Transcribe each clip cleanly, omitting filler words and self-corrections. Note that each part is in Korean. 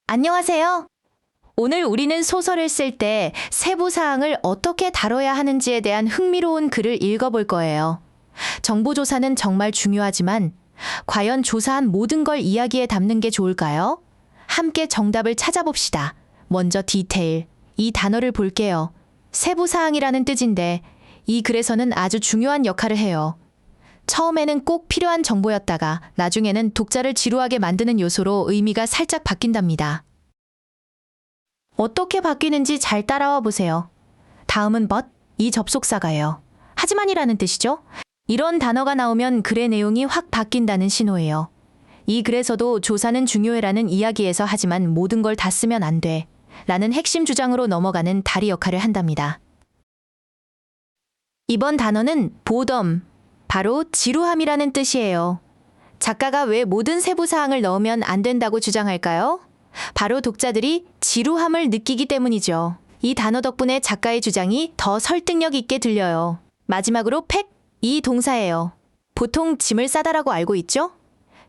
안녕하세요. 오늘 우리는 소설을 쓸 때 세부 사항을 어떻게 다뤄야 하는지에 대한 흥미로운 글을 읽어볼 거예요. 정보조사는 정말 중요하지만 과연 조사한 모든 걸 이야기에 담는 게 좋을까요? 함께 정답을 찾아봅시다. 먼저 디테일, 이 단어를 볼게요. 세부 사항이라는 뜻인데 이 글에서는 아주 중요한 역할을 해요. 처음에는 꼭 필요한 정보였다가 나중에는 독자를 지루하게 만드는 요소로 의미가 살짝 바뀐답니다. 어떻게 바뀌는지 잘 따라와 보세요. 다음은 but, 이 접속사가예요. 하지만이라는 뜻이죠. 이런 단어가 나오면 글의 내용이 확 바뀐다는 신호예요. 이 글에서도 조사는 중요해라는 이야기에서 하지만 모든 걸 다 쓰면 안 돼 라는 핵심 주장으로 넘어가는 다리 역할을 한답니다. 이번 단어는 보덤, 바로 지루함이라는 뜻이에요. 작가가 왜 모든 세부 사항을 넣으면 안 된다고 주장할까요? 바로 독자들이 지루함을 느끼기 때문이죠. 이 단어 덕분에 작가의 주장이 더 설득력 있게 들려요. 마지막으로 팩, 이 동사예요. 보통 짐을 싸다라고 알고 있죠?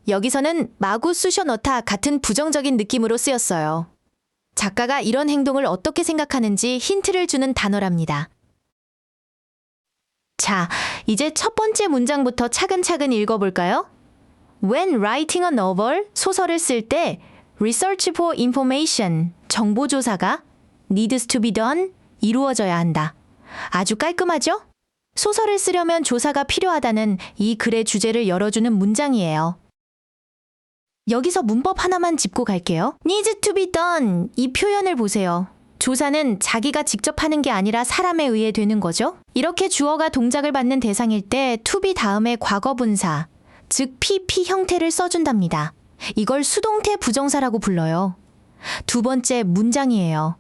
여기서는 마구 쑤셔 넣다 같은 부정적인 느낌으로 쓰였어요. 작가가 이런 행동을 어떻게 생각하는지 힌트를 주는 단어랍니다. 자, 이제 첫 번째 문장부터 차근차근 읽어볼까요? When writing a novel, 소설을 쓸 때 research for information, 정보조사가 needs to be done, 이루어져야 한다. 아주 깔끔하죠? 소설을 쓰려면 조사가 필요하다는 이 글의 주제를 열어주는 문장이에요. 여기서 문법 하나만 짚고 갈게요. needs to be done, 이 표현을 보세요. 조사는 자기가 직접 하는 게 아니라 사람에 의해 되는 거죠. 이렇게 주어가 동작을 받는 대상일 때 to be 다음에 과거분사, 즉 PP 형태를 써준답니다. 이걸 수동태 부정사라고 불러요. 두 번째 문장이에요.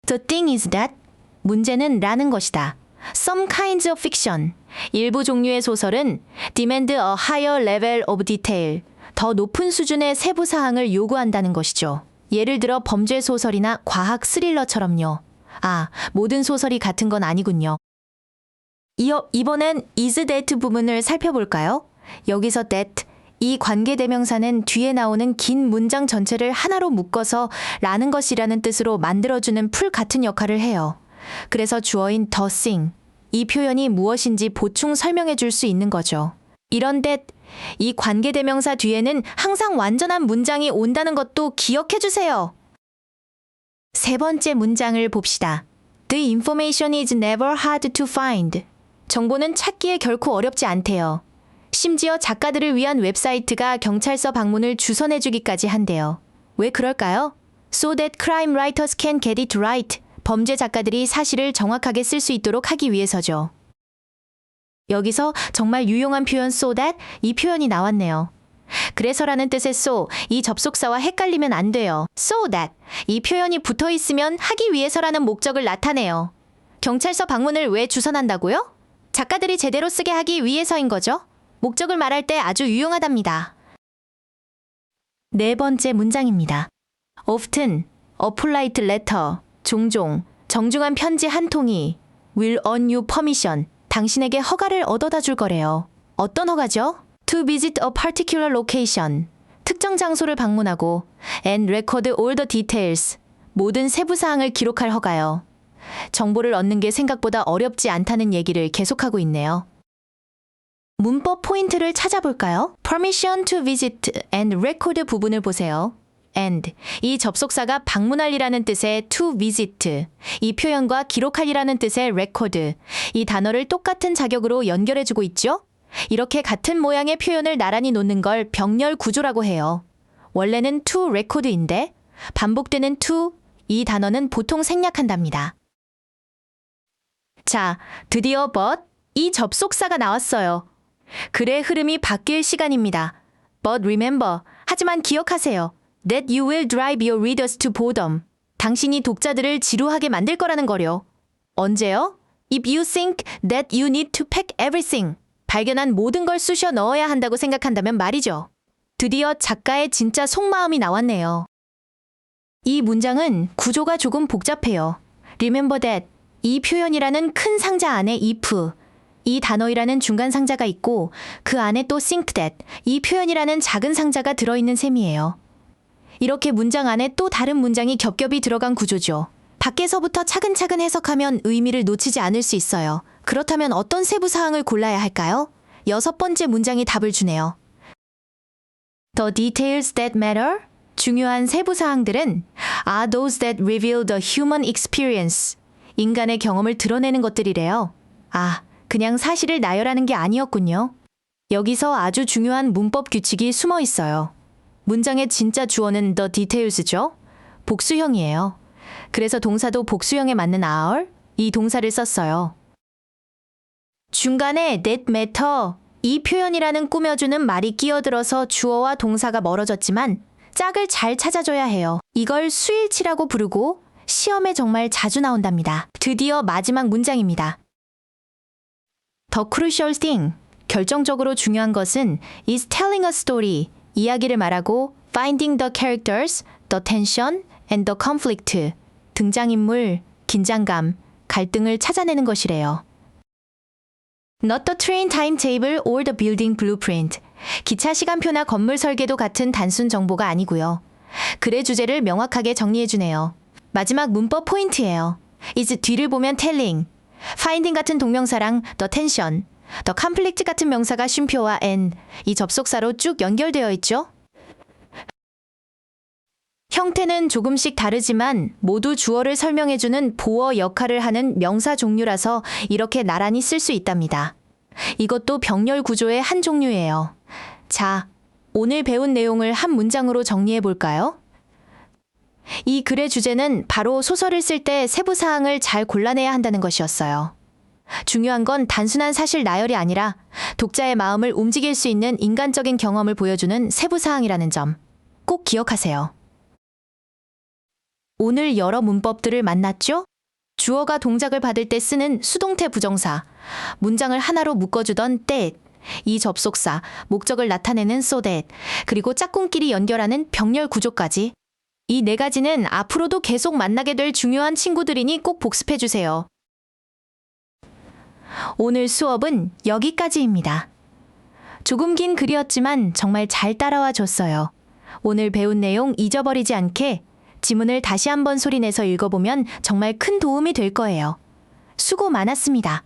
The thing is that, 문제는 라는 것이다. Some kinds of fiction, 일부 종류의 소설은 demand a higher level of detail, 더 높은 수준의 세부 사항을 요구한다는 것이죠. 예를 들어 범죄 소설이나 과학 스릴러처럼요. 아, 모든 소설이 같은 건 아니군요. 이번엔 is that 부분을 살펴볼까요? 여기서 that, 이 관계대명사는 뒤에 나오는 긴 문장 전체를 하나로 묶어서 라는 것이라는 뜻으로 만들어주는 풀 같은 역할을 해요. 그래서 주어인 the thing, 이 표현이 무엇인지 보충 설명해 줄 수 있는 거죠. 이런 that, 이 관계대명사 뒤에는 항상 완전한 문장이 온다는 것도 기억해 주세요. 세 번째 문장을 봅시다. The information is never hard to find. 정보는 찾기에 결코 어렵지 않대요. 심지어 작가들을 위한 웹사이트가 경찰서 방문을 주선해주기까지 한대요. 왜 그럴까요? So that crime writers can get it right. 범죄 작가들이 사실을 정확하게 쓸 수 있도록 하기 위해서죠. 여기서 정말 유용한 표현 so that, 이 표현이 나왔네요. 그래서라는 뜻의 so, 이 접속사와 헷갈리면 안 돼요. So that, 이 표현이 붙어 있으면 하기 위해서라는 목적을 나타내요. 경찰서 방문을 왜 주선한다고요? 작가들이 제대로 쓰게 하기 위해서인 거죠. 목적을 말할 때 아주 유용하답니다. 네 번째 문장입니다. Often, a polite letter, 종종, 정중한 편지 한 통이 will earn you permission, 당신에게 허가를 얻어다 줄 거래요. 어떤 허가죠? To visit a particular location, 특정 장소를 방문하고 and record all the details, 모든 세부 사항을 기록할 허가요. 정보를 얻는 게 생각보다 어렵지 않다는 얘기를 계속하고 있네요. 문법 포인트를 찾아볼까요? Permission to visit and record 부분을 보세요. and, 이 접속사가 방문할이라는 뜻의 to visit, 이 표현과 기록할이라는 뜻의 record, 이 단어를 똑같은 자격으로 연결해주고 있죠? 이렇게 같은 모양의 표현을 나란히 놓는 걸 병렬 구조라고 해요. 원래는 to record인데 반복되는 to, 이 단어는 보통 생략한답니다. 자, 드디어 but, 이 접속사가 나왔어요. 글의 흐름이 바뀔 시간입니다. But remember, 하지만 기억하세요. That you will drive your readers to boredom. 당신이 독자들을 지루하게 만들 거라는 거려. 언제요? If you think that you need to pack everything. 발견한 모든 걸 쑤셔 넣어야 한다고 생각한다면 말이죠. 드디어 작가의 진짜 속마음이 나왔네요. 이 문장은 구조가 조금 복잡해요. Remember that, 이 표현이라는 큰 상자 안에 if, 이 단어이라는 중간 상자가 있고 그 안에 또 think that, 이 표현이라는 작은 상자가 들어있는 셈이에요. 이렇게 문장 안에 또 다른 문장이 겹겹이 들어간 구조죠. 밖에서부터 차근차근 해석하면 의미를 놓치지 않을 수 있어요. 그렇다면 어떤 세부 사항을 골라야 할까요? 6번째 문장이 답을 주네요. The details that matter? 중요한 세부 사항들은 are those that reveal the human experience. 인간의 경험을 드러내는 것들이래요. 아, 그냥 사실을 나열하는 게 아니었군요. 여기서 아주 중요한 문법 규칙이 숨어 있어요. 문장의 진짜 주어는 the details죠? 복수형이에요. 그래서 동사도 복수형에 맞는 are, 이 동사를 썼어요. 중간에 that matter, 이 표현이라는 꾸며주는 말이 끼어들어서 주어와 동사가 멀어졌지만 짝을 잘 찾아줘야 해요. 이걸 수일치라고 부르고 시험에 정말 자주 나온답니다. 드디어 마지막 문장입니다. The crucial thing, 결정적으로 중요한 것은 is telling a story, 이야기를 말하고 finding the characters, the tension and the conflict, 등장인물, 긴장감, 갈등을 찾아내는 것이래요. Not the train timetable or the building blueprint. 기차 시간표나 건물 설계도 같은 단순 정보가 아니고요. 글의 주제를 명확하게 정리해주네요. 마지막 문법 포인트예요. is 뒤를 보면 telling, finding 같은 동명사랑 the tension, the conflict 같은 명사가 쉼표와 and, 이 접속사로 쭉 연결되어 있죠? 형태는 조금씩 다르지만 모두 주어를 설명해주는 보어 역할을 하는 명사 종류라서 이렇게 나란히 쓸 수 있답니다. 이것도 병렬 구조의 한 종류예요. 자, 오늘 배운 내용을 한 문장으로 정리해 볼까요? 이 글의 주제는 바로 소설을 쓸 때 세부 사항을 잘 골라내야 한다는 것이었어요. 중요한 건 단순한 사실 나열이 아니라 독자의 마음을 움직일 수 있는 인간적인 경험을 보여주는 세부 사항이라는 점 꼭 기억하세요. 오늘 여러 문법들을 만났죠? 주어가 동작을 받을 때 쓰는 수동태 부정사, 문장을 하나로 묶어주던 that, 이 접속사, 목적을 나타내는 so that, 그리고 짝꿍끼리 연결하는 병렬 구조까지. 이 네 가지는 앞으로도 계속 만나게 될 중요한 친구들이니 꼭 복습해주세요. 오늘 수업은 여기까지입니다. 조금 긴 글이었지만 정말 잘 따라와 줬어요. 오늘 배운 내용 잊어버리지 않게 지문을 다시 한번 소리내서 읽어보면 정말 큰 도움이 될 거예요. 수고 많았습니다.